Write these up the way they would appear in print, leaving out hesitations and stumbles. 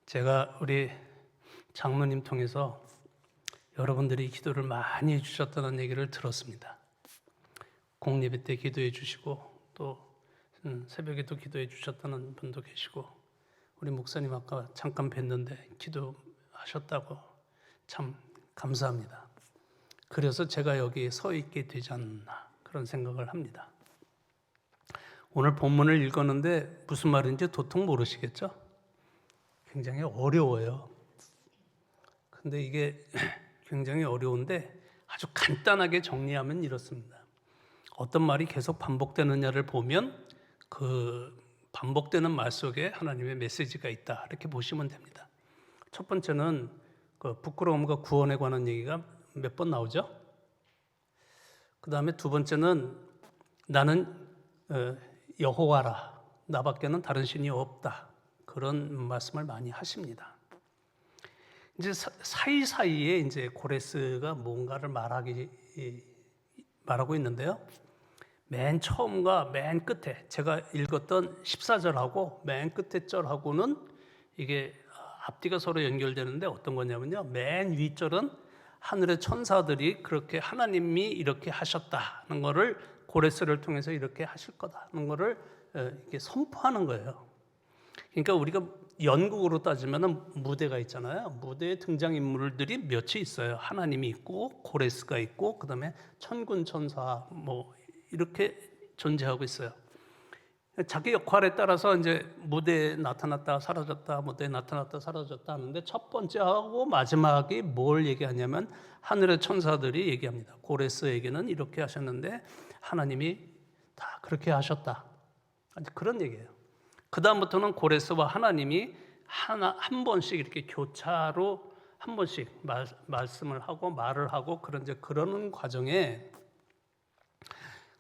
제가 우리 장로님 통해서 여러분들이 기도를 많이 해주셨다는 얘기를 들었습니다. 공예배 때 기도해 주시고 또 새벽에도 기도해 주셨다는 분도 계시고 우리 목사님 아까 잠깐 뵀는데 기도하셨다고 참 감사합니다. 그래서 제가 여기 서 있게 되지 않나 그런 생각을 합니다. 오늘 본문을 읽었는데 무슨 말인지 도통 모르시겠죠? 굉장히 어려워요. 근데 이게 굉장히 어려운데 아주 간단하게 정리하면 이렇습니다. 어떤 말이 계속 반복되느냐를 보면 그 반복되는 말 속에 하나님의 메시지가 있다 이렇게 보시면 됩니다. 첫 번째는 그 부끄러움과 구원에 관한 얘기가 몇 번 나오죠. 그 다음에 두 번째는 나는 여호와라, 나밖에는 다른 신이 없다, 그런 말씀을 많이 하십니다. 이제 사이사이에 이제 고레스가 뭔가를 말하고 있는데요. 맨 처음과 맨 끝에 제가 읽었던 14절하고 맨 끝에 절하고는 이게 앞뒤가 서로 연결되는데 어떤 거냐면요. 맨 윗절은 하늘의 천사들이 그렇게 하나님이 이렇게 하셨다는 거를 고레스를 통해서 이렇게 하실 거다는 거를 이렇게 선포하는 거예요. 그러니까 우리가 연극으로 따지면 무대가 있잖아요. 무대에 등장인물들이 몇이 있어요. 하나님이 있고 고레스가 있고 그다음에 천군 천사 뭐 이렇게 존재하고 있어요. 자기 역할에 따라서 이제 무대에 나타났다 사라졌다, 무대에 나타났다 사라졌다 하는데 첫 번째하고 마지막이 뭘 얘기하냐면 하늘의 천사들이 얘기합니다. 고레스에게는 이렇게 하셨는데 하나님이 다 그렇게 하셨다. 그런 얘기예요. 그 다음부터는 고레스와 하나님이 한 번씩 이렇게 교차로 한 번씩 말씀을 하고 말을 하고 그러는 과정에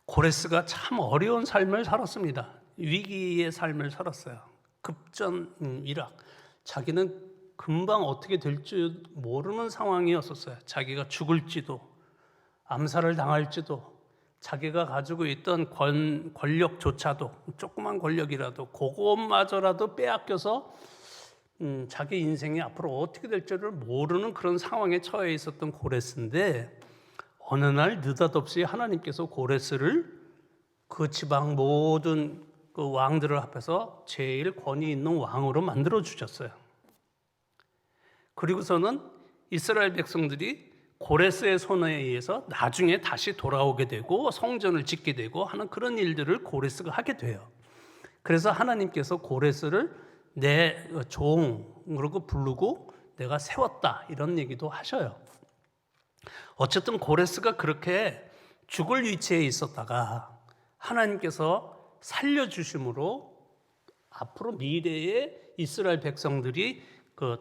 고레스가 참 어려운 삶을 살았습니다. 위기의 삶을 살았어요. 급전일학. 자기는 금방 어떻게 될지 모르는 상황이었었어요. 자기가 죽을지도 암살을 당할지도 자기가 가지고 있던 권력조차도 조그만 권력이라도 그것마저라도 빼앗겨서 자기 인생이 앞으로 어떻게 될지를 모르는 그런 상황에 처해 있었던 고레스인데 어느 날 느닷없이 하나님께서 고레스를 그 지방 모든 그 왕들을 합해서 제일 권위 있는 왕으로 만들어 주셨어요. 그리고서는 이스라엘 백성들이 고레스의 손에 의해서 나중에 다시 돌아오게 되고 성전을 짓게 되고 하는 그런 일들을 고레스가 하게 돼요. 그래서 하나님께서 고레스를 내 종으로 부르고 내가 세웠다 이런 얘기도 하셔요. 어쨌든 고레스가 그렇게 죽을 위치에 있었다가 하나님께서 살려주심으로 앞으로 미래에 이스라엘 백성들이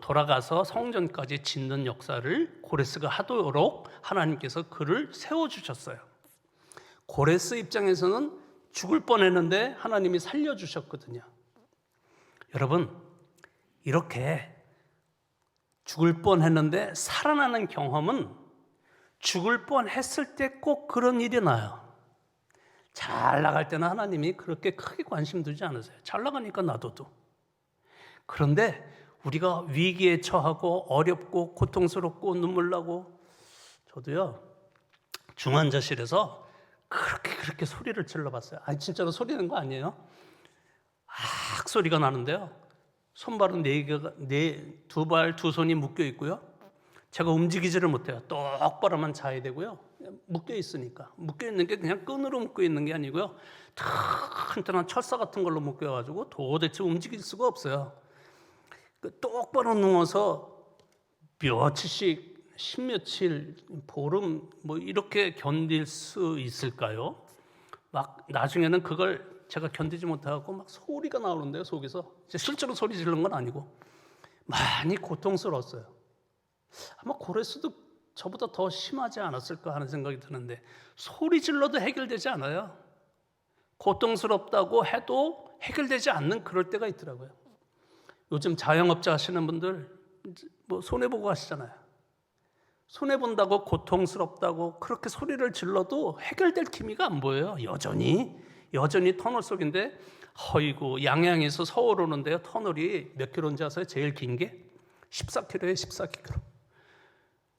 돌아가서 성전까지 짓는 역사를 고레스가 하도록 하나님께서 그를 세워주셨어요. 고레스 입장에서는 죽을 뻔했는데 하나님이 살려주셨거든요. 여러분, 이렇게 죽을 뻔했는데 살아나는 경험은 죽을 뻔했을 때 꼭 그런 일이 나요. 잘 나갈 때는 하나님이 그렇게 크게 관심 두지 않으세요. 잘 나가니까 놔둬도. 그런데 우리가 위기에 처하고 어렵고 고통스럽고 눈물 나고, 저도요 중환자실에서 그렇게 소리를 질러봤어요. 아니 진짜로 소리 내는 거 아니에요. 악 소리가 나는데요. 손발은 두 발 두 손이 묶여 있고요. 제가 움직이지를 못해요. 똑바로만 자야 되고요. 묶여 있으니까. 묶여 있는 게 그냥 끈으로 묶여 있는 게 아니고요. 튼튼한 철사 같은 걸로 묶여가지고 도대체 움직일 수가 없어요. 똑바로 누워서 며칠씩, 십며칠, 보름 뭐 이렇게 견딜 수 있을까요? 막 나중에는 그걸 제가 견디지 못하고 막 소리가 나오는데요, 속에서. 실제로 소리 지르는 건 아니고 많이 고통스러웠어요. 아마 고레스도 저보다 더 심하지 않았을까 하는 생각이 드는데 소리 질러도 해결되지 않아요. 고통스럽다고 해도 해결되지 않는 그럴 때가 있더라고요. 요즘 자영업자 하시는 분들 뭐 손해보고 하시잖아요. 손해본다고 고통스럽다고 그렇게 소리를 질러도 해결될 기미가 안 보여요. 여전히 터널 속인데 허이고 양양에서 서울 오는데요. 터널이 몇 킬로인지 아세요? 제일 긴 게 14km예요. 14km.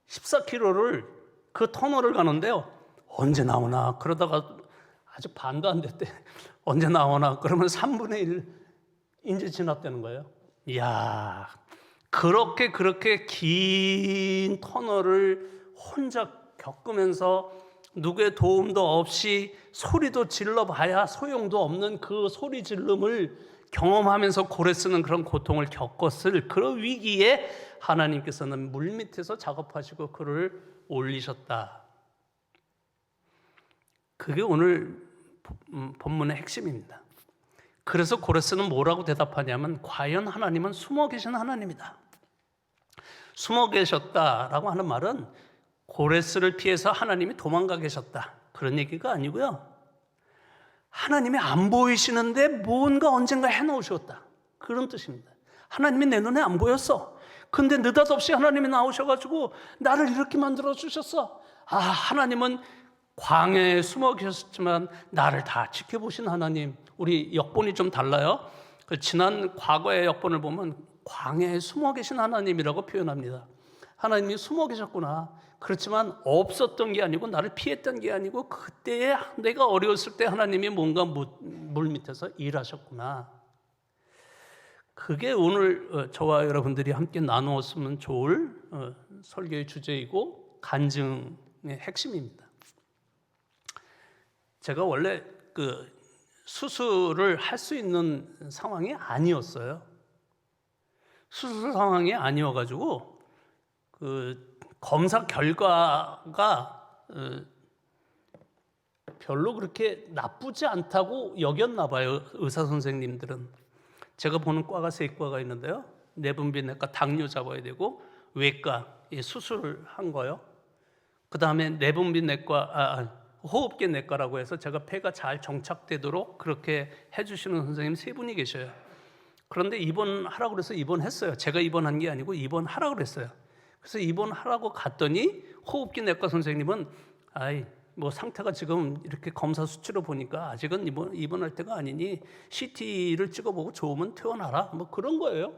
14km를 그 터널을 가는데요. 언제 나오나 그러다가 아직 반도 안 됐대. 언제 나오나 그러면 3분의 1 이제 지났다는 거예요. 이야, 그렇게 긴 터널을 혼자 겪으면서 누구의 도움도 없이 소리도 질러봐야 소용도 없는 그 소리 지름을 경험하면서 고래 쓰는 그런 고통을 겪었을 그런 위기에 하나님께서는 물밑에서 작업하시고 그를 올리셨다. 그게 오늘 본문의 핵심입니다. 그래서 고레스는 뭐라고 대답하냐면 과연 하나님은 숨어 계신 하나님이다. 숨어 계셨다라고 하는 말은 고레스를 피해서 하나님이 도망가 계셨다 그런 얘기가 아니고요. 하나님이 안 보이시는데 뭔가 언젠가 해놓으셨다 그런 뜻입니다. 하나님이 내 눈에 안 보였어. 근데 느닷없이 하나님이 나오셔가지고 나를 이렇게 만들어 주셨어. 하나님은 광야에 숨어 계셨지만 나를 다 지켜보신 하나님. 우리 역본이 좀 달라요. 지난 과거의 역본을 보면 광야에 숨어 계신 하나님이라고 표현합니다. 하나님이 숨어 계셨구나. 그렇지만 없었던 게 아니고 나를 피했던 게 아니고 그때에 내가 어려웠을 때 하나님이 뭔가 물 밑에서 일하셨구나. 그게 오늘 저와 여러분들이 함께 나누었으면 좋을 설교의 주제이고 간증의 핵심입니다. 제가 원래 수술을 할 수 있는 상황이 아니었어요. 수술 상황이 아니어가지고 검사 결과가 별로 그렇게 나쁘지 않다고 여겼나 봐요. 의사 선생님들은. 제가 보는 과가 3과가 있는데요. 내분비내과 당뇨 잡아야 되고 외과 수술을 한 거요. 그 다음에 내분비내과 호흡기 내과라고 해서 제가 폐가 잘 정착되도록 그렇게 해주시는 선생님 3분이 계셔요. 그런데 입원하라고 그래서 입원했어요. 제가 입원한 게 아니고 입원하라고 그랬어요. 그래서 입원하라고 갔더니 호흡기 내과 선생님은 뭐 상태가 지금 이렇게 검사 수치로 보니까 아직은 입원할 때가 아니니 CT를 찍어보고 좋으면 퇴원하라 뭐 그런 거예요.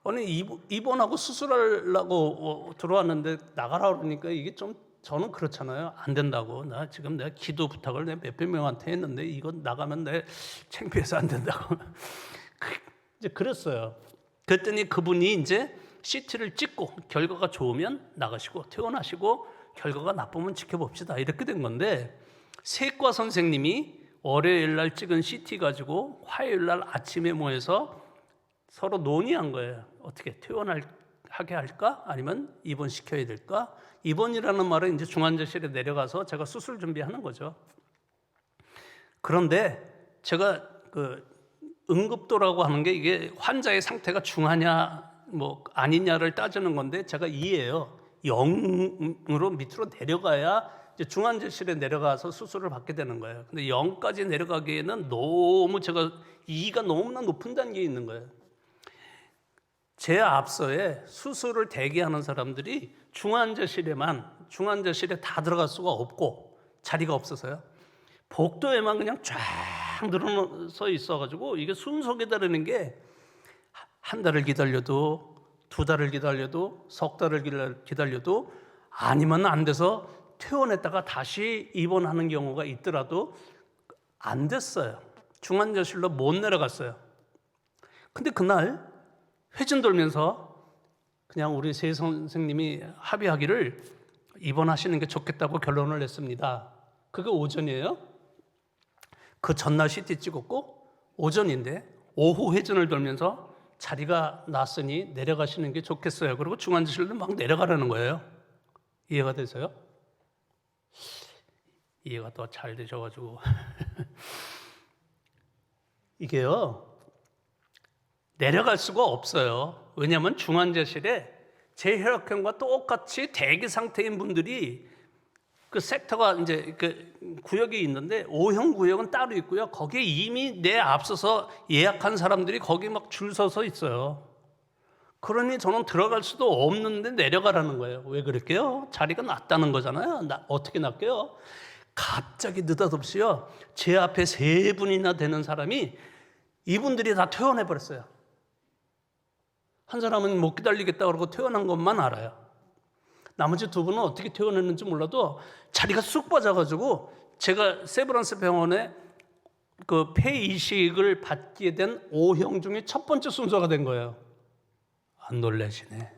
아니 입원하고 수술하려고 들어왔는데 나가라 그러니까 이게 좀 저는 그렇잖아요. 안 된다고. 내가 기도 부탁을 몇백 명한테 했는데 이건 나가면 내 창피해서 안 된다고. 이제 그랬어요. 그랬더니 그분이 이제 CT를 찍고 결과가 좋으면 나가시고 퇴원하시고 결과가 나쁘면 지켜봅시다. 이렇게 된 건데 세과 선생님이 월요일 날 찍은 CT 가지고 화요일 날 아침에 모여서 서로 논의한 거예요. 어떻게 퇴원하게 할까? 아니면 입원시켜야 될까? 입원이라는 말은 이제 중환자실에 내려가서 제가 수술 준비하는 거죠. 그런데 제가 응급도라고 하는 게 이게 환자의 상태가 중하냐 뭐 아니냐를 따지는 건데 제가 2예요. 0으로 밑으로 내려가야 이제 중환자실에 내려가서 수술을 받게 되는 거예요. 근데 0까지 내려가기에는 너무 제가 2가 너무나 높은 단계에 있는 거예요. 제 앞서에 수술을 대기하는 사람들이 중환자실에 다 들어갈 수가 없고 자리가 없어서요. 복도에만 그냥 쫙 늘어서 있어가지고 이게 순서 기다리는 게 한 달을 기다려도 2달을 기다려도 석 달을 기다려도 아니면 안 돼서 퇴원했다가 다시 입원하는 경우가 있더라도 안 됐어요. 중환자실로 못 내려갔어요. 근데 그날 회진 돌면서 그냥 우리 세 선생님이 합의하기를 입원하시는 게 좋겠다고 결론을 냈습니다. 그게 오전이에요. 그 전날 CT 찍었고 오전인데 오후 회전을 돌면서 자리가 났으니 내려가시는 게 좋겠어요. 그리고 중환자실로 막 내려가라는 거예요. 이해가 되세요? 이해가 더 잘 되셔가지고 이게요 내려갈 수가 없어요. 왜냐하면 중환자실에 제 혈액형과 똑같이 대기 상태인 분들이 그 섹터가 이제 그 구역이 있는데 O형 구역은 따로 있고요. 거기에 이미 내 앞서서 예약한 사람들이 거기 막 줄 서서 있어요. 그러니 저는 들어갈 수도 없는데 내려가라는 거예요. 왜 그럴게요? 자리가 낮다는 거잖아요. 어떻게 낮게요? 갑자기 느닷없이요, 제 앞에 3분이나 되는 사람이 이분들이 다 퇴원해 버렸어요. 한 사람은 못 기다리겠다 그러고 퇴원한 것만 알아요. 나머지 2분은 어떻게 퇴원했는지 몰라도 자리가 쑥 빠져가지고 제가 세브란스 병원에 그 폐 이식을 받게 된 O형 중에 첫 번째 순서가 된 거예요. 안 놀라시네.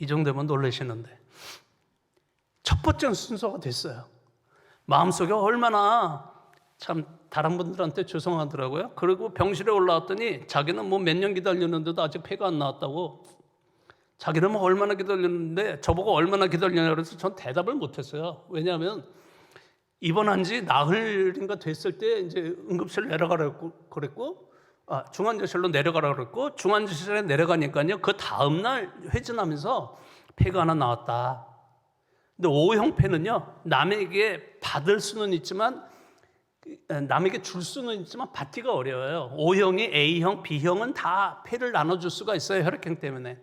이 정도면 놀라시는데 첫 번째 순서가 됐어요. 마음속에 얼마나 참 다른 분들한테 죄송하더라고요. 그리고 병실에 올라왔더니 자기는 뭐 몇 년 기다렸는데도 아직 폐가 안 나왔다고. 자기는 뭐 얼마나 기다렸는데 저보고 얼마나 기다렸냐 그래서 전 대답을 못했어요. 왜냐하면 입원한 지 나흘인가 됐을 때 이제 응급실 내려가라고 그랬고, 중환자실로 내려가라고 그랬고, 중환자실에 내려가니까요, 그 다음날 회진하면서 폐가 하나 나왔다. 근데 O형 폐는요, 남에게 받을 수는 있지만, 남에게 줄 수는 있지만 받기가 어려워요. O형이 A형, B형은 다 폐를 나눠줄 수가 있어요, 혈액형 때문에.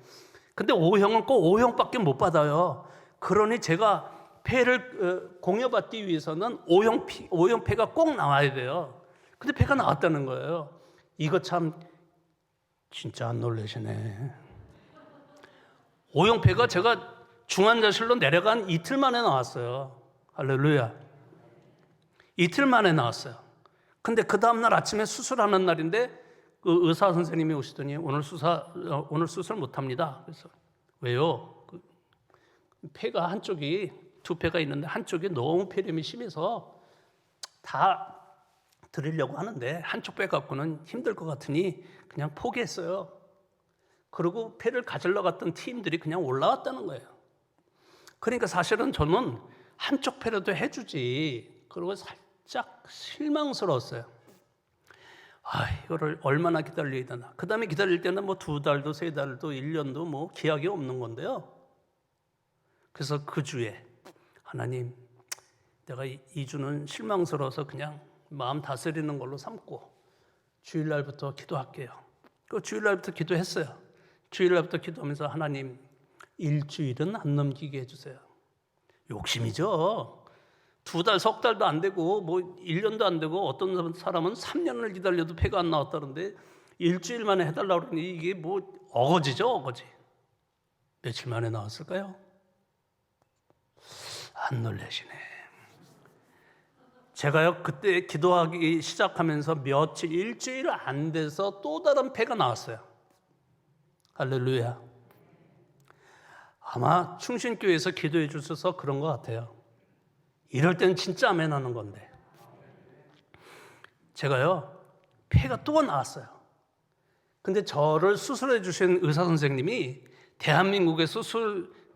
근데 O형은 꼭 O형밖에 못 받아요. 그러니 제가 폐를 공여받기 위해서는 O형 폐가 꼭 나와야 돼요. 근데 폐가 나왔다는 거예요. 이거 참 진짜 안 놀라시네. O형 폐가 제가 중환자실로 내려간 이틀 만에 나왔어요. 할렐루야. 이틀 만에 나왔어요. 근데 그 다음날 아침에 수술하는 날인데 그 의사 선생님이 오시더니 오늘 수술 못합니다. 그래서 왜요? 폐가 한쪽이, 2폐가 있는데 한쪽이 너무 폐렴이 심해서 다 드리려고 하는데 한쪽 폐 갖고는 힘들 것 같으니 그냥 포기했어요. 그리고 폐를 가지러 갔던 팀들이 그냥 올라왔다는 거예요. 그러니까 사실은 저는 한쪽 폐라도 해주지. 그리고 살짝 실망스러웠어요. 이거를 얼마나 기다려야 되나. 그 다음에 기다릴 때는 뭐 2달도 3달도 1년도 뭐 기약이 없는 건데요. 그래서 그 주에 하나님, 내가 2주는 실망스러워서 그냥 마음 다스리는 걸로 삼고 주일날부터 기도할게요. 그 주일날부터 기도했어요. 주일날부터 기도하면서 하나님, 1주일은 안 넘기게 해주세요. 욕심이죠. 2달, 석 달도 안 되고 뭐 1년도 안 되고 어떤 사람은 3년을 기다려도 폐가 안 나왔다는데 1주일 만에 해달라고 그러니 이게 뭐 어거지죠, 어거지. 며칠 만에 나왔을까요? 안 놀라시네. 제가요, 그때 기도하기 시작하면서 며칠, 일주일 안 돼서 또 다른 폐가 나왔어요. 할렐루야. 아마 충신교회에서 기도해 주셔서 그런 것 같아요. 이럴 땐 진짜 아멘 하는 건데. 제가요, 폐가 또 나왔어요. 근데 저를 수술해 주신 의사 선생님이 대한민국의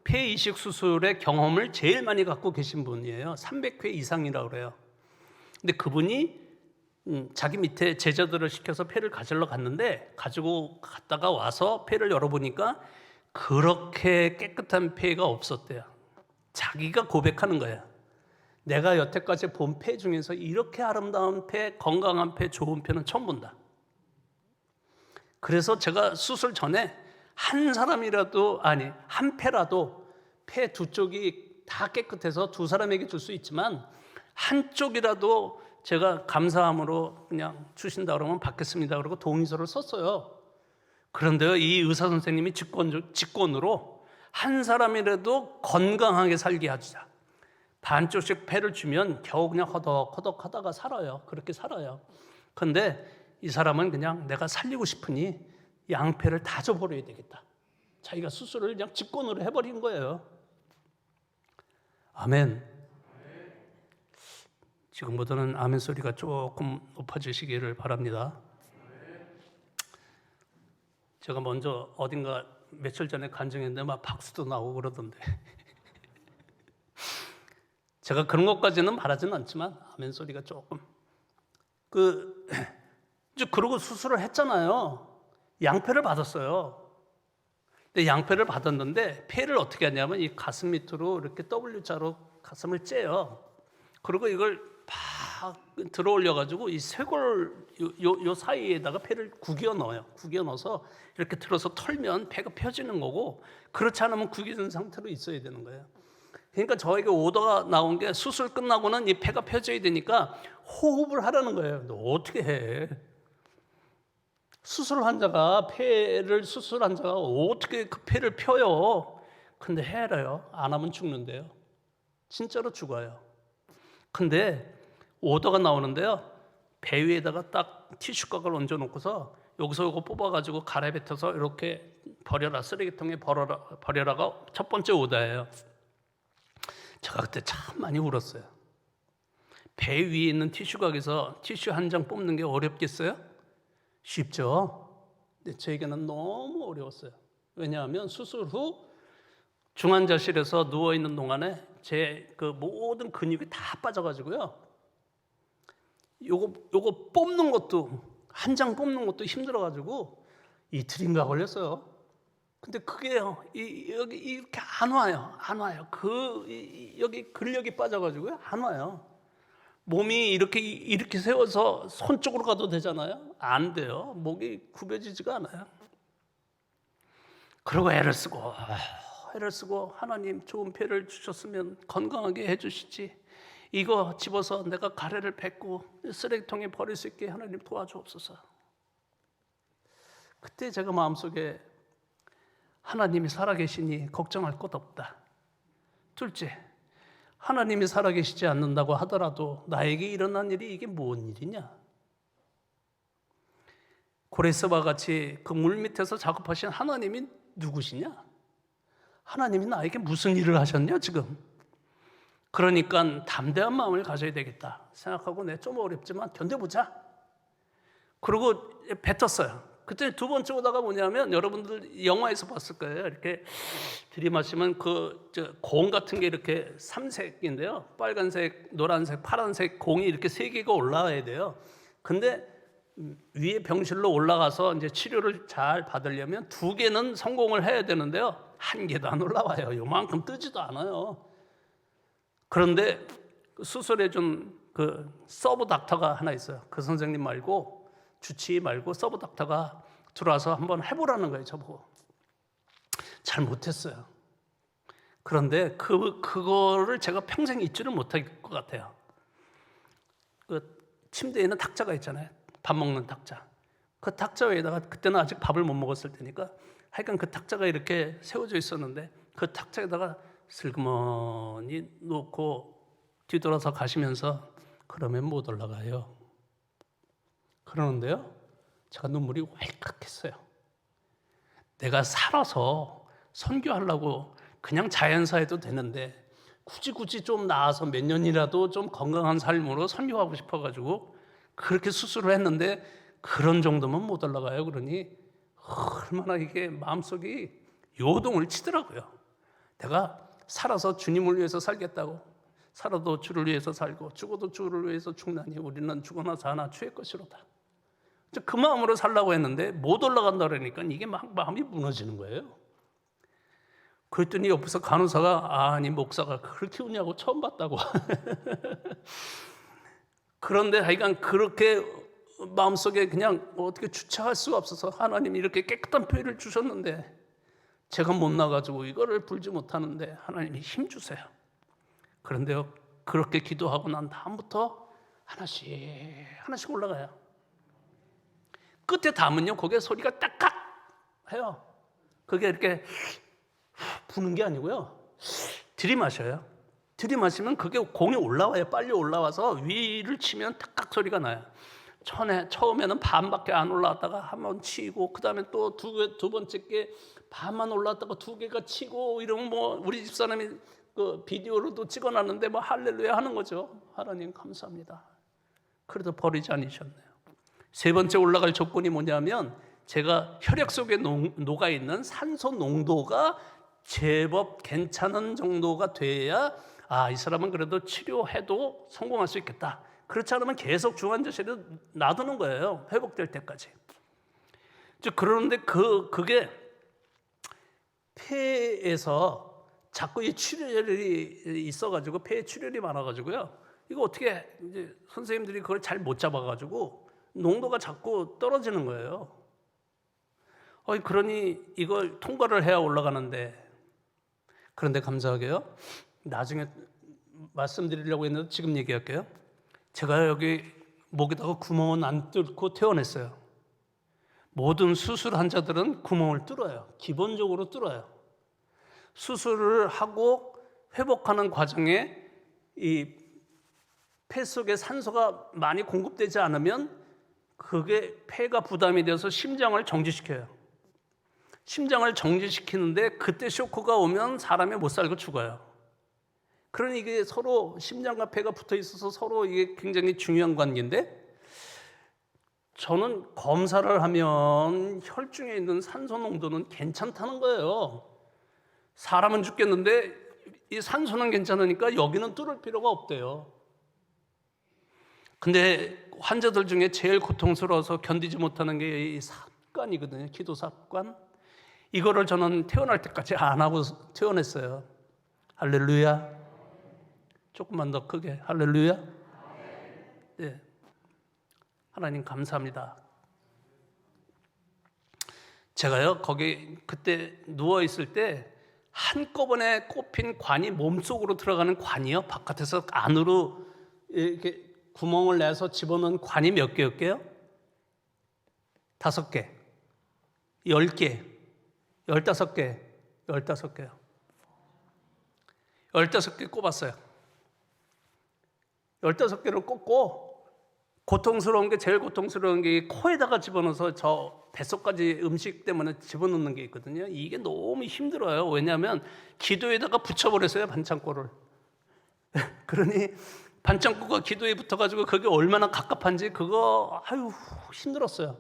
폐 이식 수술의 경험을 제일 많이 갖고 계신 분이에요. 300회 이상이라고 그래요. 근데 그분이 자기 밑에 제자들을 시켜서 폐를 가지러 갔는데 가지고 갔다가 와서 폐를 열어보니까 그렇게 깨끗한 폐가 없었대요. 자기가 고백하는 거예요. 내가 여태까지 본 폐 중에서 이렇게 아름다운 폐, 건강한 폐, 좋은 폐는 처음 본다. 그래서 제가 수술 전에 한 폐라도 폐 2쪽이 다 깨끗해서 2사람에게 줄 수 있지만 한쪽이라도 제가 감사함으로 그냥 주신다 그러면 받겠습니다. 그러고 동의서를 썼어요. 그런데요, 이 의사 선생님이 직권으로 한 사람이라도 건강하게 살게 하자. 반쪽씩 폐를 주면 겨우 그냥 허덕허덕 하다가 살아요. 그렇게 살아요. 그런데 이 사람은 그냥 내가 살리고 싶으니 양폐를 다 줘버려야 되겠다. 자기가 수술을 그냥 직권으로 해버린 거예요. 아멘. 지금보다는 아멘 소리가 조금 높아지시기를 바랍니다. 제가 먼저 어딘가 며칠 전에 간증했는데 막 박수도 나오고 그러던데 제가 그런 것까지는 바라지는 않지만 아멘 소리가 조금 이제 그러고 수술을 했잖아요. 양폐를 받았어요. 근데 양폐를 받았는데 폐를 어떻게 하냐면 이 가슴 밑으로 이렇게 W자로 가슴을 째요. 그리고 이걸 다 들어올려가지고 이 쇄골 요 사이에다가 폐를 구겨 넣어요. 구겨 넣어서 이렇게 들어서 털면 폐가 펴지는 거고, 그렇지 않으면 구겨진 상태로 있어야 되는 거예요. 그러니까 저에게 오더가 나온 게 수술 끝나고는 이 폐가 펴져야 되니까 호흡을 하라는 거예요. 너 어떻게 해? 수술 환자가 어떻게 그 폐를 펴요? 근데 해라요. 안 하면 죽는데요. 진짜로 죽어요. 근데 오더가 나오는데요. 배 위에다가 딱 티슈각을 얹어놓고서 여기서 이거 뽑아가지고 가래뱉어서 이렇게 버려라, 쓰레기통에 버려라가 첫 번째 오더예요. 제가 그때 참 많이 울었어요. 배 위에 있는 티슈각에서 티슈 한 장 뽑는 게 어렵겠어요? 쉽죠? 근데 저에게는 너무 어려웠어요. 왜냐하면 수술 후 중환자실에서 누워있는 동안에 제 그 모든 근육이 다 빠져가지고요. 요거 뽑는 것도, 한 장 뽑는 것도 힘들어가지고 이틀인가 걸렸어요. 근데 그게요, 여기 이렇게 안 와요. 여기 근력이 빠져가지고요, 안 와요. 몸이 이렇게 세워서 손 쪽으로 가도 되잖아요. 안 돼요. 목이 굽혀지지가 않아요. 그러고 애를 쓰고 하나님 좋은 폐를 주셨으면 건강하게 해주시지. 이거 집어서 내가 가래를 뱉고 쓰레기통에 버릴 수 있게 하나님 도와주옵소서. 그때 제가 마음속에 하나님이 살아계시니 걱정할 것 없다. 둘째, 하나님이 살아계시지 않는다고 하더라도 나에게 일어난 일이 이게 뭔 일이냐? 고레스와 같이 그 물 밑에서 작업하신 하나님이 누구시냐? 하나님이 나에게 무슨 일을 하셨냐 지금? 그러니까 담대한 마음을 가져야 되겠다 생각하고 좀 어렵지만 견뎌보자. 그리고 뱉었어요. 그때 두 번째 오다가 뭐냐면, 여러분들 영화에서 봤을 거예요. 이렇게 들이마시면 공 같은 게 이렇게 3색인데요. 빨간색, 노란색, 파란색 공이 이렇게 3개가 올라와야 돼요. 근데 위에 병실로 올라가서 이제 치료를 잘 받으려면 2개는 성공을 해야 되는데요. 1개도 안 올라와요. 요만큼 뜨지도 않아요. 그런데 수술해 준 그 서브 닥터가 하나 있어요. 그 선생님 말고, 주치의 말고 서브 닥터가 들어와서 한번 해보라는 거예요. 저보고. 잘 못했어요. 그런데 그거를 제가 평생 잊지를 못할 것 같아요. 그 침대에 있는 탁자가 있잖아요. 밥 먹는 탁자. 그 탁자 위에다가, 그때는 아직 밥을 못 먹었을 테니까, 하여간 그 탁자가 이렇게 세워져 있었는데 그 탁자에다가 슬그머니 놓고 뒤돌아서 가시면서 그러면 못 올라가요. 그러는데요, 제가 눈물이 왈칵했어요. 내가 살아서 선교하려고 그냥 자연사해도 되는데 굳이 좀 나아서 몇 년이라도 좀 건강한 삶으로 선교하고 싶어가지고 그렇게 수술을 했는데 그런 정도면 못 올라가요. 그러니 얼마나 이게 마음속이 요동을 치더라고요. 내가 살아서 주님을 위해서 살겠다고, 살아도 주를 위해서 살고 죽어도 주를 위해서 죽나니 우리는 죽어나 사나 주의 것이로다. 그 마음으로 살라고 했는데 못 올라간다 그러니까 이게 막 마음이 무너지는 거예요. 그랬더니 옆에서 간호사가, 아니 목사가 그렇게 우냐고 처음 봤다고. 그런데 하여간 그렇게 마음속에 그냥 어떻게 주체할 수가 없어서, 하나님이 이렇게 깨끗한 폐를 주셨는데 제가 못 나가지고 이거를 불지 못하는데 하나님이 힘 주세요. 그런데요, 그렇게 기도하고 난 다음부터 하나씩 올라가요. 끝에 담은요, 거기에 소리가 딱딱 해요. 그게 이렇게 부는 게 아니고요, 들이마셔요. 들이마시면 그게 공이 올라와요. 빨리 올라와서 위를 치면 딱딱 소리가 나요. 처음에는 반밖에 안 올라왔다가 한 번 치고, 그 다음에 또 두 번째 게 반만 올라왔다가 2개가 치고, 이러면 뭐 우리 집사람이 그 비디오로도 찍어놨는데 뭐 할렐루야 하는 거죠. 하나님 감사합니다. 그래도 버리지 않으셨네요. 3번째 올라갈 조건이 뭐냐면, 제가 혈액 속에 녹아있는 산소 농도가 제법 괜찮은 정도가 돼야, 이 사람은 그래도 치료해도 성공할 수 있겠다. 그렇지 않으면 계속 중환자실에 놔두는 거예요. 회복될 때까지. 그러는데 그게 폐에서 자꾸 이 출혈이 있어가지고, 폐에 출혈이 많아가지고요, 이거 어떻게 이제 선생님들이 그걸 잘 못 잡아가지고 농도가 자꾸 떨어지는 거예요. 그러니 이걸 통과를 해야 올라가는데, 그런데 감사하게요, 나중에 말씀드리려고 했는데 지금 얘기할게요. 제가 여기 목에다가 구멍은 안 뚫고 퇴원했어요. 모든 수술 환자들은 구멍을 뚫어요. 기본적으로 뚫어요. 수술을 하고 회복하는 과정에 이 폐 속에 산소가 많이 공급되지 않으면 그게 폐가 부담이 돼서 심장을 정지시켜요. 심장을 정지시키는데 그때 쇼크가 오면 사람이 못 살고 죽어요. 그러니 이게 서로 심장과 폐가 붙어 있어서 서로 이게 굉장히 중요한 관계인데, 저는 검사를 하면 혈중에 있는 산소 농도는 괜찮다는 거예요. 사람은 죽겠는데 이 산소는 괜찮으니까 여기는 뚫을 필요가 없대요. 근데 환자들 중에 제일 고통스러워서 견디지 못하는 게 이 삽관이거든요. 기도 삽관. 이거를 저는 퇴원할 때까지 안 하고 퇴원했어요. 할렐루야. 조금만 더 크게. 할렐루야. 네. 하나님 감사합니다. 제가요, 거기 그때 누워 있을 때 한꺼번에 꼽힌 관이 몸속으로 들어가는 관이요, 바깥에서 안으로 이렇게 구멍을 내서 집어넣은 관이 몇 개였게요? 5개, 10개, 15개, 15개요. 15개 꼽았어요. 15개를 꼽고, 고통스러운 게, 제일 고통스러운 게 코에다가 집어넣어서 저 뱃속까지 음식 때문에 집어넣는 게 있거든요. 이게 너무 힘들어요. 왜냐하면 기도에다가 붙여버렸어요, 반창고를. 그러니 반창고가 기도에 붙어가지고 그게 얼마나 갑갑한지 그거 힘들었어요.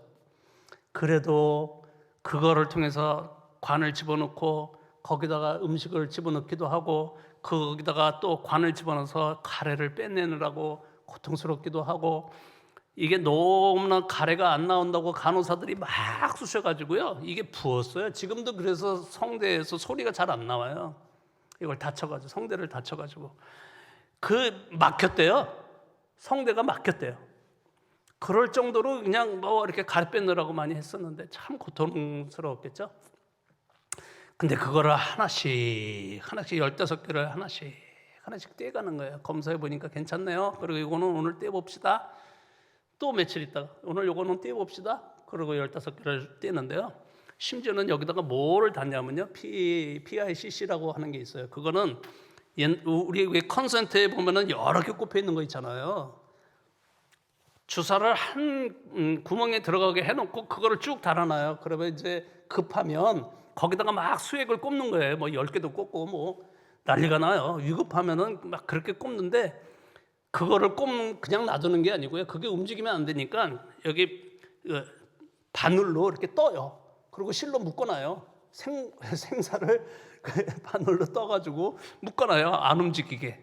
그래도 그거를 통해서 관을 집어넣고 거기다가 음식을 집어넣기도 하고 거기다가 또 관을 집어넣어서 가래를 빼내느라고 고통스럽기도 하고, 이게 너무나 가래가 안 나온다고 간호사들이 막 쑤셔가지고요, 이게 부었어요. 지금도 그래서 성대에서 소리가 잘 안 나와요. 이걸 다쳐가지고, 성대를 다쳐가지고 막혔대요. 성대가 막혔대요. 그럴 정도로 그냥 이렇게 가래 빼느라고 많이 했었는데 참 고통스러웠겠죠. 근데 그거를 하나씩 15개를 하나씩 떼가는 거예요. 검사해 보니까 괜찮네요. 그리고 이거는 오늘 떼봅시다. 또 며칠 있다가 오늘 이거는 떼봅시다. 그리고 15개를 떼는데요. 심지어는 여기다가 뭐를 닿냐면요, PICC라고 하는 게 있어요. 그거는 우리 왜 컨센트에 보면은 여러 개 꼽혀 있는 거 있잖아요. 주사를 한 구멍에 들어가게 해놓고 그거를 쭉 달아놔요. 그러면 이제 급하면 거기다가 막 수액을 꼽는 거예요. 10개도 꼽고 난리가 나요. 위급하면은 막 그렇게 꼽는데, 그거를 그냥 놔두는 게 아니고요. 그게 움직이면 안 되니까 여기 바늘로 이렇게 떠요. 그리고 실로 묶어놔요. 생사를 바늘로 떠가지고 묶어놔요. 안 움직이게.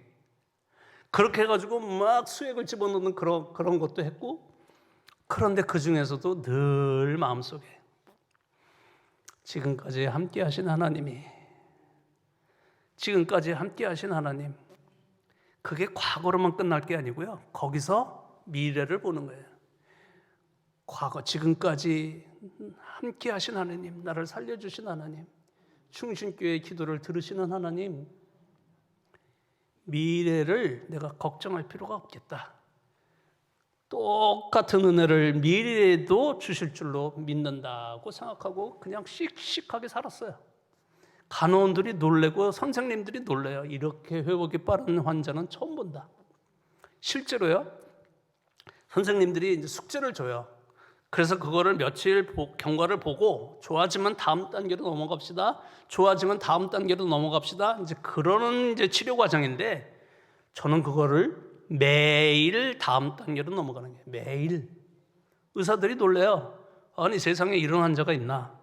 그렇게 해가지고 막 수액을 집어넣는 그런 것도 했고, 그런데 그 중에서도 늘 마음속에 지금까지 함께 하신 하나님, 그게 과거로만 끝날 게 아니고요, 거기서 미래를 보는 거예요. 과거, 지금까지 함께 하신 하나님, 나를 살려주신 하나님, 충신교회의 기도를 들으시는 하나님, 미래를 내가 걱정할 필요가 없겠다. 똑같은 은혜를 미래에도 주실 줄로 믿는다고 생각하고 그냥 씩씩하게 살았어요. 간호원들이 놀래고 선생님들이 놀래요. 이렇게 회복이 빠른 환자는 처음 본다. 실제로요, 선생님들이 이제 숙제를 줘요. 그래서 그거를 며칠 경과를 보고 좋아지면 다음 단계로 넘어갑시다. 좋아지면 다음 단계로 넘어갑시다. 이제 그러는 이제 치료 과정인데, 저는 그거를 매일 다음 단계로 넘어가는 거예요. 매일. 의사들이 놀래요. 아니, 세상에 이런 환자가 있나?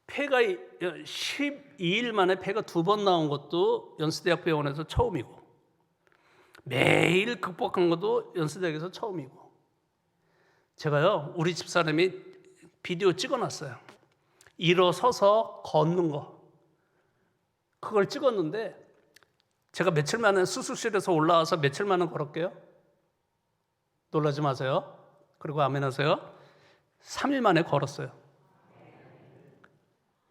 폐가 12일 만에 폐가 2번 나온 것도 연세대학병원에서 처음이고, 매일 극복한 것도 연세대학에서 처음이고, 제가요, 우리 집사람이 비디오 찍어놨어요. 일어서서 걷는 거. 그걸 찍었는데 제가 며칠 만에 수술실에서 올라와서 며칠 만에 걸었게요? 놀라지 마세요. 그리고 아멘 하세요. 3일 만에 걸었어요.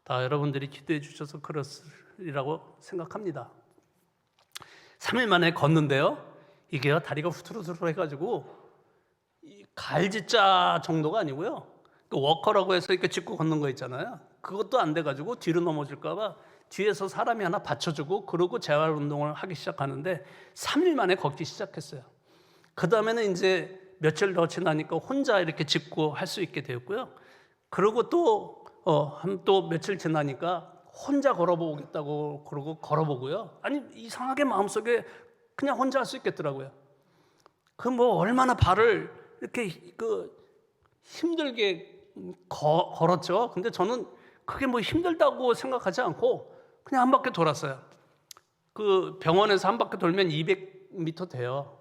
다 여러분들이 기도해 주셔서 그렇으리라고 생각합니다. 3일 만에 걷는데요, 이게요, 다리가 후투루투루 해가지고 갈지자 정도가 아니고요, 워커라고 해서 이렇게 짚고 걷는 거 있잖아요. 그것도 안 돼가지고 뒤로 넘어질까봐 뒤에서 사람이 하나 받쳐주고 그러고 재활 운동을 하기 시작하는데 3일 만에 걷기 시작했어요. 그 다음에는 이제 며칠 더 지나니까 혼자 이렇게 짚고 할 수 있게 되었고요. 그리고 또 며칠 지나니까 혼자 걸어보겠다고 그러고 걸어보고요. 아니, 이상하게 마음속에 그냥 혼자 할 수 있겠더라고요. 그 뭐 얼마나 발을 이렇게 힘들게 걸었죠. 근데 저는 그게 뭐 힘들다고 생각하지 않고 그냥 한 바퀴 돌았어요. 그 병원에서 한 바퀴 돌면 200m 돼요.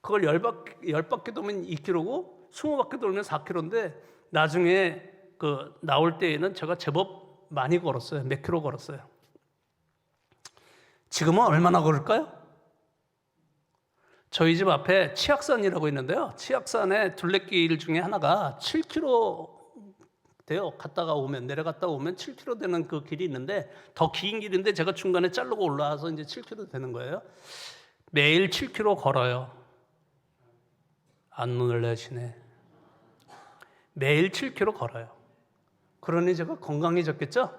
그걸 10바퀴 돌면 2km고 20바퀴 돌면 4km인데 나중에 나올 때에는 제가 제법 많이 걸었어요. 몇 킬로 걸었어요. 지금은 얼마나 걸을까요? 저희 집 앞에 치악산이라고 있는데요. 치악산의 둘레길 중에 하나가 7km 돼요. 갔다가 오면, 내려갔다 오면 7km 되는 그 길이 있는데 더 긴 길인데 제가 중간에 자르고 올라와서 이제 7km 되는 거예요. 매일 7km 걸어요. 안 놀라시네. 매일 7km 걸어요. 그러니 제가 건강해졌겠죠?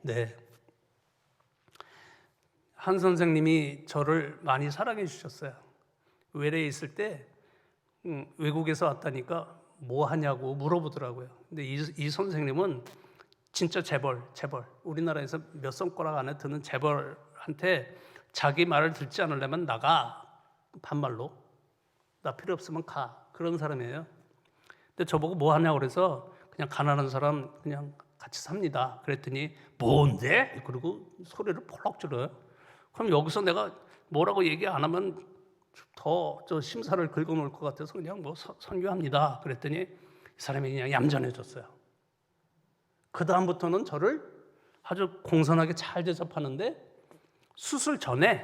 네. 한 선생님이 저를 많이 사랑해 주셨어요. 외래에 있을 때 외국에서 왔다니까 뭐 하냐고 물어보더라고요. 근데 이 선생님은 진짜 재벌, 우리나라에서 몇 손가락 안에 드는 재벌한테 자기 말을 듣지 않으려면 나가, 반말로 나 필요 없으면 가, 그런 사람이에요. 근데 저보고 뭐 하냐고 그래서 그냥 가난한 사람 그냥 같이 삽니다. 그랬더니 뭔데? 그리고 소리를 펄럭 질러요. 그럼 여기서 내가 뭐라고 얘기 안 하면 더 심사를 긁어놓을 것 같아서 그냥 뭐 선교합니다. 그랬더니 이 사람이 그냥 얌전해졌어요. 그 다음부터는 저를 아주 공손하게 잘 대접하는데, 수술 전에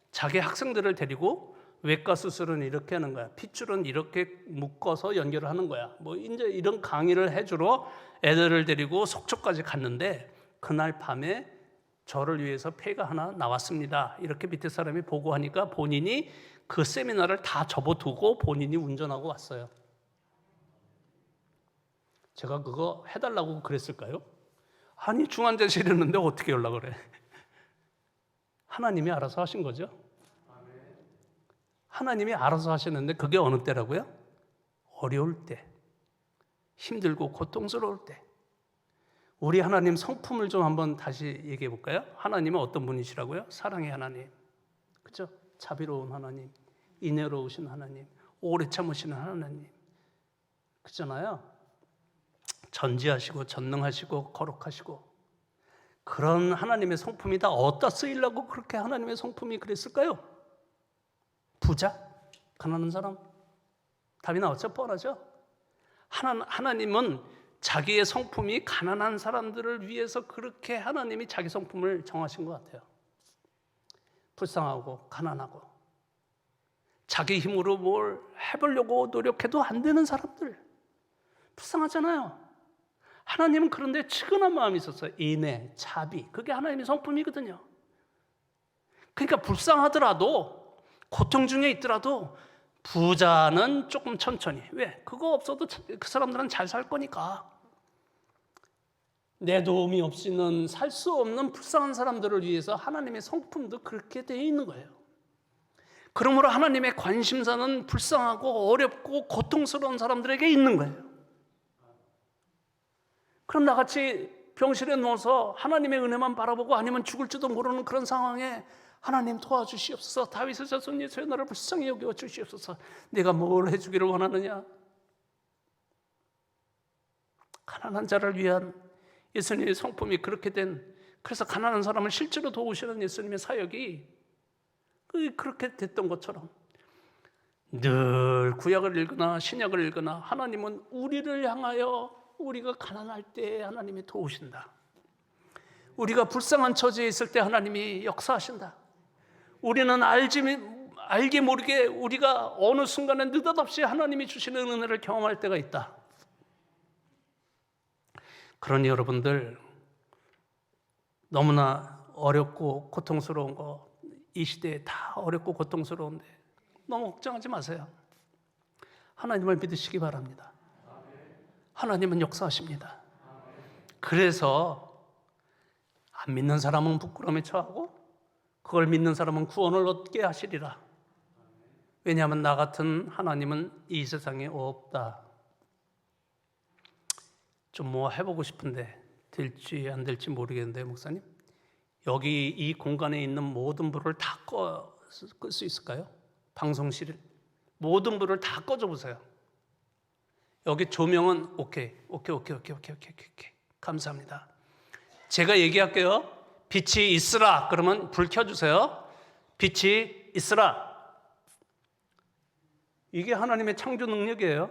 자기 학생들을 데리고 외과 수술은 이렇게 하는 거야, 핏줄은 이렇게 묶어서 연결을 하는 거야, 뭐 이제 이런 강의를 해주러 애들을 데리고 속초까지 갔는데, 그날 밤에 저를 위해서 패가 하나 나왔습니다. 이렇게 밑에 사람이 보고하니까 본인이 그 세미나를 다 접어두고 본인이 운전하고 왔어요. 제가 그거 해달라고 그랬을까요? 아니, 중환자실에 있는데 어떻게 연락을 해? 하나님이 알아서 하신 거죠. 하나님이 알아서 하시는데 그게 어느 때라고요? 어려울 때, 힘들고 고통스러울 때. 우리 하나님 성품을 좀 한번 다시 얘기해 볼까요? 하나님은 어떤 분이시라고요? 사랑의 하나님, 그렇죠? 자비로운 하나님, 인애로우신 하나님, 오래 참으시는 하나님, 그렇잖아요. 전지하시고 전능하시고 거룩하시고, 그런 하나님의 성품이 다 어디다 쓰이려고 그렇게 하나님의 성품이 그랬을까요? 부자? 가난한 사람? 답이 나왔죠? 뻔하죠? 하나님은 자기의 성품이 가난한 사람들을 위해서 그렇게 하나님이 자기 성품을 정하신 것 같아요. 불쌍하고 가난하고 자기 힘으로 뭘 해보려고 노력해도 안 되는 사람들, 불쌍하잖아요. 하나님은 그런데 측은한 마음이 있었어요. 인애, 자비, 그게 하나님의 성품이거든요. 그러니까 불쌍하더라도, 고통 중에 있더라도 부자는 조금 천천히, 왜? 그거 없어도 그 사람들은 잘 살 거니까. 내 도움이 없이는 살 수 없는 불쌍한 사람들을 위해서 하나님의 성품도 그렇게 되어 있는 거예요. 그러므로 하나님의 관심사는 불쌍하고 어렵고 고통스러운 사람들에게 있는 거예요. 그럼 나같이 병실에 누워서 하나님의 은혜만 바라보고 아니면 죽을지도 모르는 그런 상황에 하나님 도와주시옵소서, 다윗의 자손 예수의 나를 불쌍히 여겨 주시옵소서, 내가 뭘 해주기를 원하느냐? 가난한 자를 위한 예수님의 성품이 그렇게 된, 그래서 가난한 사람을 실제로 도우시는 예수님의 사역이 그렇게 됐던 것처럼, 늘 구약을 읽거나 신약을 읽거나 하나님은 우리를 향하여 우리가 가난할 때 하나님이 도우신다, 우리가 불쌍한 처지에 있을 때 하나님이 역사하신다, 우리는 알게 모르게 우리가 어느 순간에 느닷없이 하나님이 주시는 은혜를 경험할 때가 있다. 그러니 여러분들, 너무나 어렵고 고통스러운 거, 이 시대에 다 어렵고 고통스러운데 너무 걱정하지 마세요. 하나님을 믿으시기 바랍니다. 하나님은 역사하십니다. 그래서 안 믿는 사람은 부끄러움에 처하고 그걸 믿는 사람은 구원을 얻게 하시리라. 왜냐하면 나 같은 하나님은 이 세상에 없다. 좀 뭐 해보고 싶은데 될지 안 될지 모르겠는데, 목사님, 여기 이 공간에 있는 모든 불을 다 끌 수 있을까요? 방송실 모든 불을 다 꺼줘 보세요. 여기 조명은 오케이. 감사합니다. 제가 얘기할게요. 빛이 있으라 그러면 불 켜주세요. 빛이 있으라. 이게 하나님의 창조 능력이에요.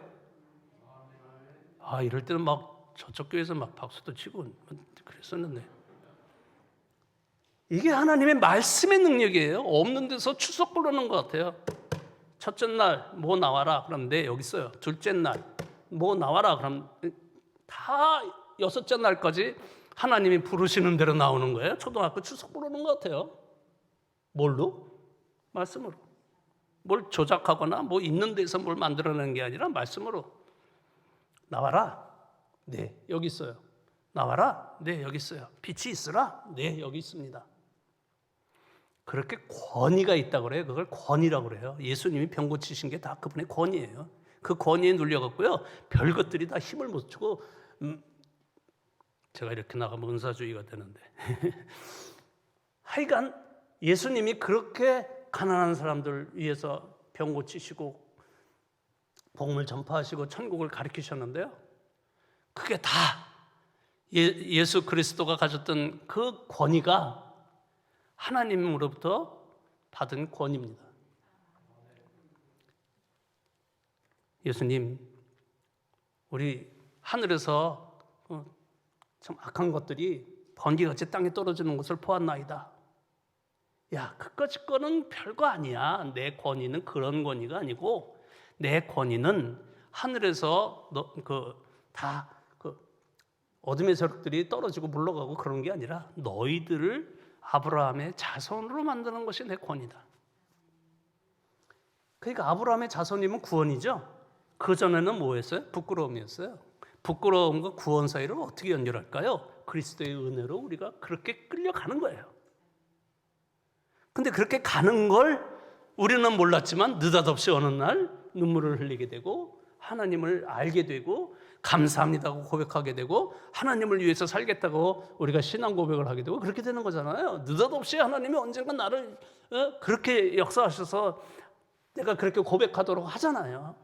이럴 때는 막 저쪽 교회에서 막 박수도 치고 그랬었는데, 이게 하나님의 말씀의 능력이에요. 없는 데서 추석 부르는 것 같아요. 첫째 날 뭐 나와라 그럼 네 여기 있어요. 둘째 날 뭐 나와라 그럼 다 여섯째 날까지 하나님이 부르시는 대로 나오는 거예요. 초등학교 추석 부르는 것 같아요. 뭘로? 말씀으로. 뭘 조작하거나 뭐 있는 데서 뭘 만들어내는 게 아니라 말씀으로. 나와라. 네, 여기 있어요. 나와라. 네, 여기 있어요. 빛이 있으라. 네, 여기 있습니다. 그렇게 권위가 있다고 그래요. 그걸 권위라고 그래요. 예수님이 병 고치신 게 다 그분의 권위예요. 그 권위에 눌려갖고요, 별것들이 다 힘을 못 주고, 제가 이렇게 나가면 은사주의가 되는데 하여간 예수님이 그렇게 가난한 사람들 위해서 병 고치시고 복음을 전파하시고 천국을 가르치셨는데요, 그게 다 예수 그리스도가 가졌던 그 권위가 하나님으로부터 받은 권위입니다. 예수님, 우리 하늘에서 참 악한 것들이 번개같이 땅에 떨어지는 것을 보았나이다. 야, 그까짓 거는 별거 아니야. 내 권위는 그런 권위가 아니고, 내 권위는 하늘에서 어둠의 세력들이 떨어지고 물러가고 그런 게 아니라 너희들을 아브라함의 자손으로 만드는 것이 내 권위다. 그러니까 아브라함의 자손이면 구원이죠. 그전에는 뭐였어요? 부끄러움이었어요. 부끄러움과 구원 사이를 어떻게 연결할까요? 그리스도의 은혜로 우리가 그렇게 끌려가는 거예요. 근데 그렇게 가는 걸 우리는 몰랐지만 느닷없이 어느 날 눈물을 흘리게 되고 하나님을 알게 되고 감사합니다고 고백하게 되고 하나님을 위해서 살겠다고 우리가 신앙 고백을 하게 되고 그렇게 되는 거잖아요. 느닷없이 하나님이 언젠가 나를 그렇게 역사하셔서 내가 그렇게 고백하도록 하잖아요.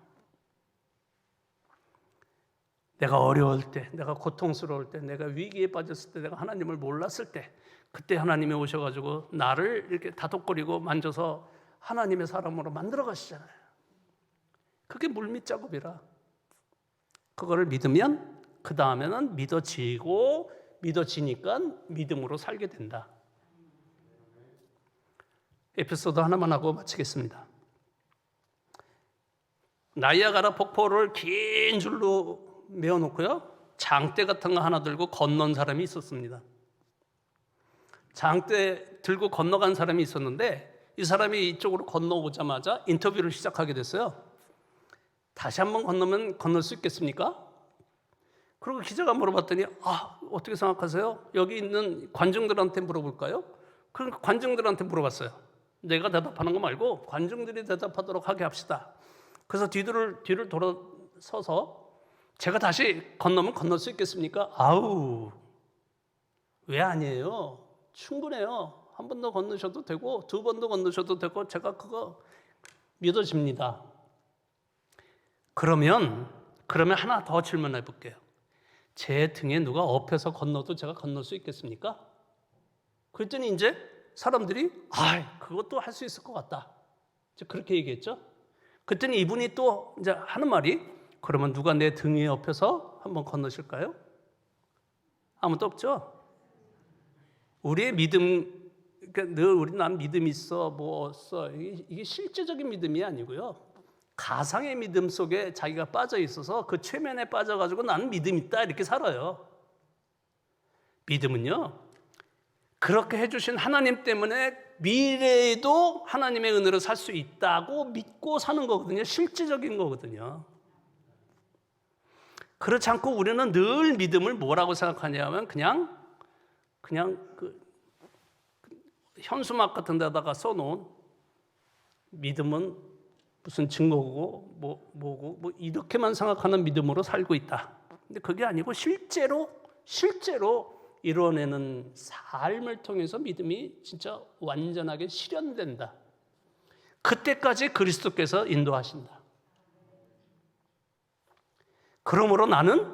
내가 어려울 때, 내가 고통스러울 때, 내가 위기에 빠졌을 때, 내가 하나님을 몰랐을 때, 그때 하나님이 오셔가지고 나를 이렇게 다독거리고 만져서 하나님의 사람으로 만들어 가시잖아요. 그게 물밑 작업이라. 그거를 믿으면 그 다음에는 믿어지고 믿어지니까 믿음으로 살게 된다. 에피소드 하나만 하고 마치겠습니다. 나이아가라 폭포를 긴 줄로 메어놓고요, 장대 같은 거 하나 들고 건넌 사람이 있었습니다. 장대 들고 건너간 사람이 있었는데 이 사람이 이쪽으로 건너오자마자 인터뷰를 시작하게 됐어요. 다시 한번 건너면 건널 수 있겠습니까? 그리고 기자가 물어봤더니 어떻게 생각하세요? 여기 있는 관중들한테 물어볼까요? 그러니까 관중들한테 물어봤어요. 내가 대답하는 거 말고 관중들이 대답하도록 하게 합시다. 그래서 뒤를 돌아서서 제가 다시 건너면 건널 수 있겠습니까? 왜 아니에요? 충분해요. 한 번 더 건너셔도 되고 두 번 더 건너셔도 되고 제가 그거 믿어집니다. 그러면 하나 더 질문해 볼게요. 제 등에 누가 업혀서 건너도 제가 건널 수 있겠습니까? 그랬더니 이제 사람들이 그것도 할 수 있을 것 같다. 이제 그렇게 얘기했죠. 그랬더니 이분이 또 이제 하는 말이, 그러면 누가 내 등 위에 엎혀서 한번 건너실까요? 아무도 없죠. 우리의 믿음, 그러니까 늘 우리 난 믿음 있어 뭐 써 이게 실제적인 믿음이 아니고요. 가상의 믿음 속에 자기가 빠져 있어서 그 최면에 빠져가지고 나는 믿음 있다 이렇게 살아요. 믿음은요, 그렇게 해주신 하나님 때문에 미래에도 하나님의 은혜로 살 수 있다고 믿고 사는 거거든요. 실제적인 거거든요. 그렇지 않고 우리는 늘 믿음을 뭐라고 생각하냐면 그냥 그 현수막 같은 데다가 써놓은 믿음은 무슨 증거고 뭐고 이렇게만 생각하는 믿음으로 살고 있다. 근데 그게 아니고 실제로 이뤄내는 삶을 통해서 믿음이 진짜 완전하게 실현된다. 그때까지 그리스도께서 인도하신다. 그러므로 나는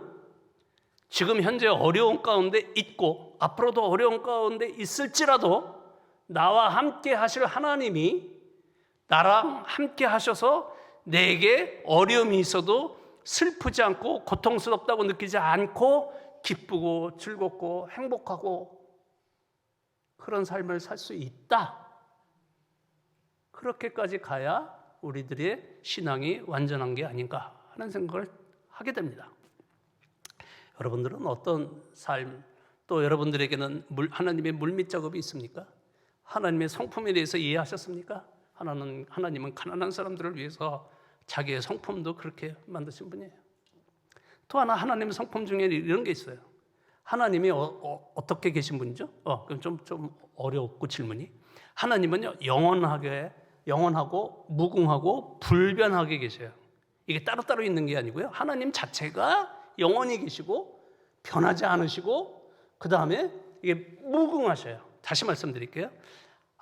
지금 현재 어려운 가운데 있고 앞으로도 어려운 가운데 있을지라도 나와 함께 하실 하나님이 나랑 함께 하셔서 내게 어려움이 있어도 슬프지 않고 고통스럽다고 느끼지 않고 기쁘고 즐겁고 행복하고 그런 삶을 살 수 있다. 그렇게까지 가야 우리들의 신앙이 완전한 게 아닌가 하는 생각을 하게 됩니다. 여러분들은 어떤 삶, 또 여러분들에게는 하나님의 물밑 작업이 있습니까? 하나님의 성품에 대해서 이해하셨습니까? 하나님은 가난한 사람들을 위해서 자기의 성품도 그렇게 만드신 분이에요. 또 하나 하나님의 성품 중에 이런 게 있어요. 하나님이 어떻게 계신 분이죠? 그럼 좀 어렵고 질문이. 하나님은요, 영원하고 무궁하고 불변하게 계셔요. 이게 따로따로 있는 게 아니고요. 하나님 자체가 영원히 계시고 변하지 않으시고 그 다음에 이게 무궁하셔요. 다시 말씀드릴게요.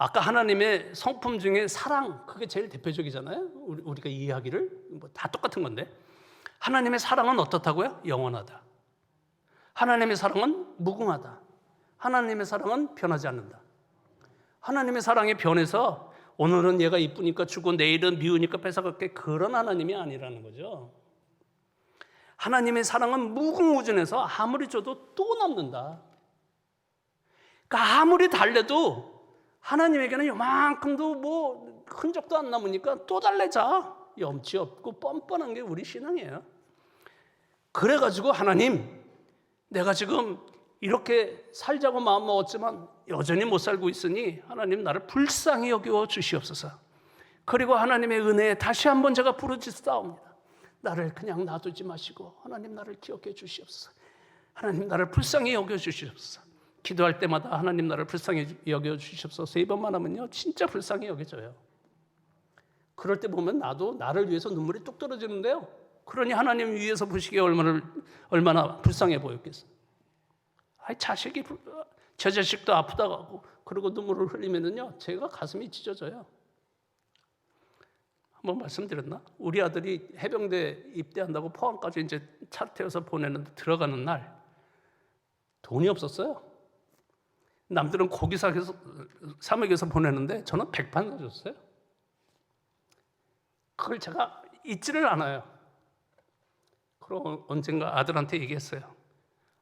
아까 하나님의 성품 중에 사랑, 그게 제일 대표적이잖아요. 우리가 이해하기를 다 똑같은 건데 하나님의 사랑은 어떻다고요? 영원하다. 하나님의 사랑은 무궁하다. 하나님의 사랑은 변하지 않는다. 하나님의 사랑이 변해서 오늘은 얘가 이쁘니까 주고 내일은 미우니까 뺏어갈게, 그런 하나님이 아니라는 거죠. 하나님의 사랑은 무궁무진해서 아무리 줘도 또 남는다. 그러니까 아무리 달래도 하나님에게는 요만큼도 뭐 흔적도 안 남으니까 또 달래자. 염치 없고 뻔뻔한 게 우리 신앙이에요. 그래가지고 하나님, 내가 지금 이렇게 살자고 마음먹었지만 여전히 못 살고 있으니 하나님 나를 불쌍히 여겨 주시옵소서. 그리고 하나님의 은혜에 다시 한번 제가 부르짖사옵니다. 나를 그냥 놔두지 마시고 하나님 나를 기억해 주시옵소서. 하나님 나를 불쌍히 여겨 주시옵소서. 기도할 때마다 하나님 나를 불쌍히 여겨 주시옵소서 3번만 하면요 진짜 불쌍히 여겨져요. 그럴 때 보면 나도 나를 위해서 눈물이 뚝 떨어지는데요. 그러니 하나님 위에서 보시기에 얼마나 불쌍해 보였겠어요. 제 자식도 아프다고 하고 그리고 눈물을 흘리면은요 제가 가슴이 찢어져요. 한번 말씀드렸나? 우리 아들이 해병대 입대한다고 포항까지 이제 차 태워서 보내는데 들어가는 날 돈이 없었어요. 남들은 고기 사서 사 먹여서 보내는데 저는 100판 사줬어요. 그걸 제가 잊지를 않아요. 그럼 언젠가 아들한테 얘기했어요.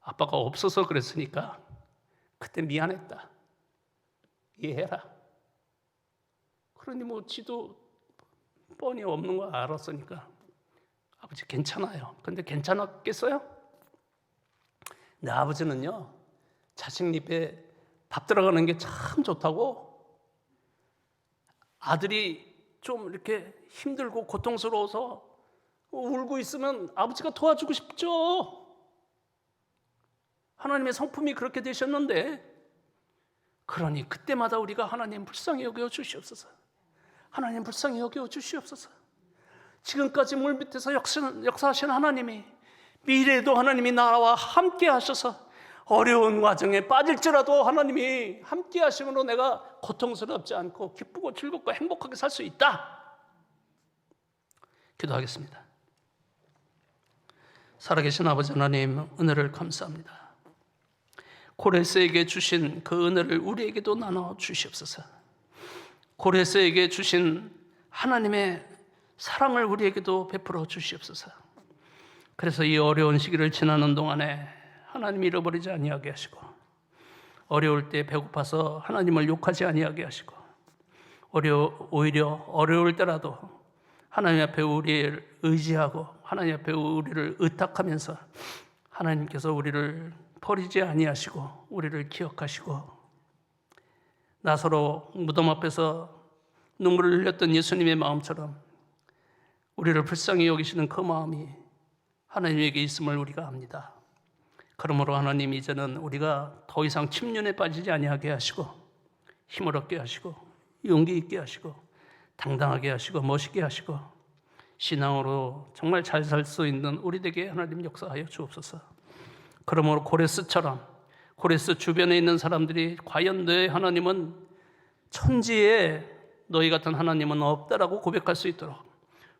아빠가 없어서 그랬으니까 그때 미안했다. 이해해라. 그러니 뭐 지도 뻔히 없는 거 알았으니까 아버지 괜찮아요. 근데 괜찮았겠어요? 내 아버지는요 자식 입에 밥 들어가는 게 참 좋다고 아들이 좀 이렇게 힘들고 고통스러워서 울고 있으면 아버지가 도와주고 싶죠. 하나님의 성품이 그렇게 되셨는데 그러니 그때마다 우리가 하나님 불쌍히 여겨 주시옵소서. 하나님 불쌍히 여겨 주시옵소서. 지금까지 물밑에서 역사하신 하나님이 미래에도 하나님이 나와 함께 하셔서 어려운 과정에 빠질지라도 하나님이 함께 하심으로 내가 고통스럽지 않고 기쁘고 즐겁고 행복하게 살 수 있다. 기도하겠습니다. 살아계신 아버지 하나님, 은혜를 감사합니다. 고레스에게 주신 그 은혜를 우리에게도 나눠 주시옵소서. 고레스에게 주신 하나님의 사랑을 우리에게도 베풀어 주시옵소서. 그래서 이 어려운 시기를 지나는 동안에 하나님 잃어버리지 아니하게 하시고 어려울 때 배고파서 하나님을 욕하지 아니하게 하시고, 오히려 어려울 때라도 하나님 앞에 우리를 의지하고 하나님 앞에 우리를 의탁하면서 하나님께서 우리를 버리지 아니하시고 우리를 기억하시고, 나사로 무덤 앞에서 눈물을 흘렸던 예수님의 마음처럼 우리를 불쌍히 여기시는 그 마음이 하나님에게 있음을 우리가 압니다. 그러므로 하나님, 이제는 우리가 더 이상 침륜에 빠지지 아니하게 하시고 힘을 얻게 하시고 용기 있게 하시고 당당하게 하시고 멋있게 하시고 신앙으로 정말 잘 살 수 있는 우리 되게 하나님 역사하여 주옵소서. 그러므로 고레스 주변에 있는 사람들이 과연 너의 하나님은, 천지에 너희 같은 하나님은 없다라고 고백할 수 있도록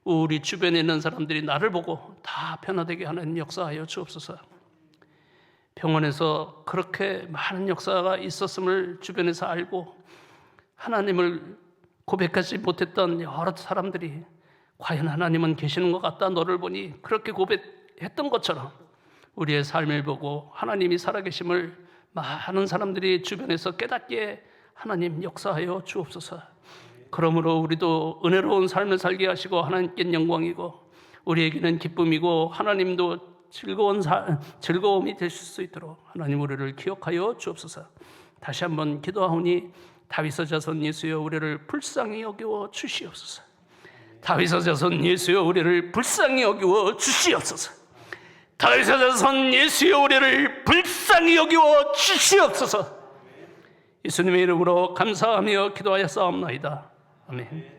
우리 주변에 있는 사람들이 나를 보고 다 변화되게 하나님 역사하여 주옵소서. 병원에서 그렇게 많은 역사가 있었음을 주변에서 알고 하나님을 고백하지 못했던 여러 사람들이 과연 하나님은 계시는 것 같다, 너를 보니, 그렇게 고백했던 것처럼 우리의 삶을 보고 하나님이 살아계심을 많은 사람들이 주변에서 깨닫게 하나님 역사하여 주옵소서. 그러므로 우리도 은혜로운 삶을 살게 하시고 하나님께는 영광이고 우리에게는 기쁨이고 하나님도 즐거움이 되실 수 있도록 하나님 우리를 기억하여 주옵소서. 다시 한번 기도하오니 다윗의 자손 예수여 우리를 불쌍히 여기워 주시옵소서. 다윗의 자손 예수여 우리를 불쌍히 여기워 주시옵소서. 다윗의 자손 예수여 우리를 불쌍히 여기워 주시옵소서. 예수님의 이름으로 감사하며 기도하였사옵나이다. 아멘.